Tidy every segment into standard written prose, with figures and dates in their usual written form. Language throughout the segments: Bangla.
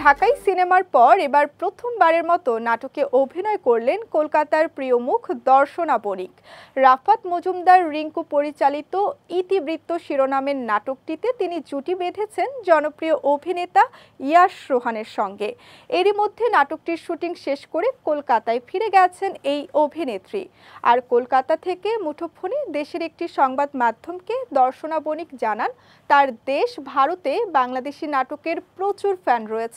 ঢাকাই সিনেমার পর এবার প্রথমবারের মতো নাটকে অভিনয় করলেন কলকাতার প্রিয় মুখ দর্শনা বণিক। রাফাত মজুমদার রিংকু পরিচালিত ইতিবৃত্ত শিরোনামের নাটকটিতে তিনি জুটি বেঁধেছেন জনপ্রিয় অভিনেতা ইয়াশ রোহানের সঙ্গে। এরই মধ্যে নাটকটির শুটিং শেষ করে কলকাতায় ফিরে গেছেন এই অভিনেত্রী। আর কলকাতা থেকে মুঠোফোনে দেশের একটি সংবাদ মাধ্যমকে দর্শনা বণিক জানান, তার দেশ ভারতে বাংলাদেশি নাটকের প্রচুর ফ্যান রয়েছে,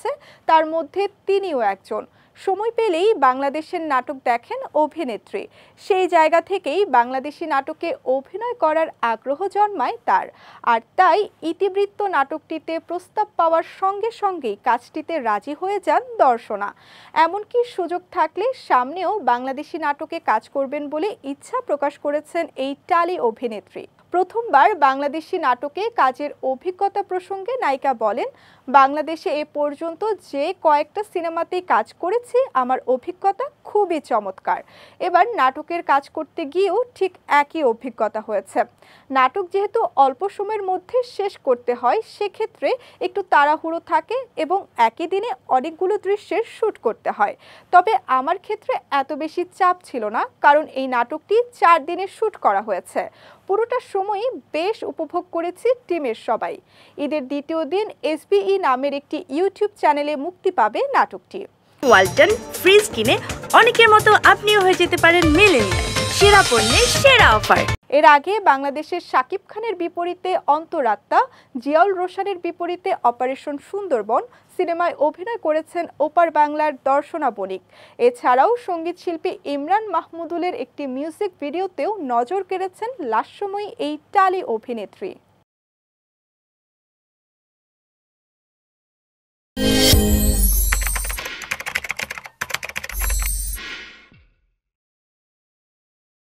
তার মধ্যে তিনিও একজন। সময় পেলেই বাংলাদেশের নাটক দেখেন অভিনেত্রী। সেই জায়গা থেকেই বাংলাদেশি নাটকে অভিনয় করার আগ্রহ জন্মায় তার। আর তাই ইতিবৃত্ত নাটকটিতে প্রস্তাব পাওয়ার সঙ্গে সঙ্গেই কাজটিতে রাজি হয়ে যান দর্শনা। এমনকি সুযোগ থাকলে সামনেও বাংলাদেশি নাটকে কাজ করবেন বলে ইচ্ছা প্রকাশ করেছেন এই টালি অভিনেত্রী। প্রথমবার বাংলাদেশি নাটকে কাজের অভিজ্ঞতা প্রসঙ্গে নায়িকা বলেন, বাংলাদেশে এ পর্যন্ত যে কয়েকটা সিনেমাতেই কাজ করেছি, আমার অভিজ্ঞতা খুবই চমৎকার। এবার নাটকের কাজ করতে গিয়েও ঠিক একই অভিজ্ঞতা হয়েছে। নাটক যেহেতু অল্প সময়ের মধ্যে শেষ করতে হয়, সেক্ষেত্রে একটু তাড়াহুড়ো থাকে এবং একই দিনে অনেকগুলো দৃশ্যের শ্যুট করতে হয়। তবে আমার ক্ষেত্রে এত বেশি চাপ ছিল না, কারণ এই নাটকটি 4 দিনে শ্যুট করা হয়েছে। পুরোটা সময়ই বেশ উপভোগ করেছি টিমের সবাই। ঈদের দ্বিতীয় দিন এসবিই নামের একটি ইউটিউব চ্যানেলে মুক্তি পাবে নাটকটি। ওয়ালটন ফ্রিজ কিনে অনেকের মতো আপনিও হয়ে যেতে পারেন মিলেনিয়াল। সেরা পণ্যের সেরা অফার। এর আগে বাংলাদেশের শাকিব খানের বিপরীতে অন্তরাত্মা, জিয়াউল রোশনের বিপরীতে অপারেশন সুন্দরবন সিনেমায় অভিনয় করেছেন ওপার বাংলার দর্শনা বণিক। এছাড়াও সঙ্গীত শিল্পী ইমরান মাহমুদুলের একটি মিউজিক ভিডিওতেও নজর কেড়েছেন লাস্যময়ী এই টালি অভিনেত্রী।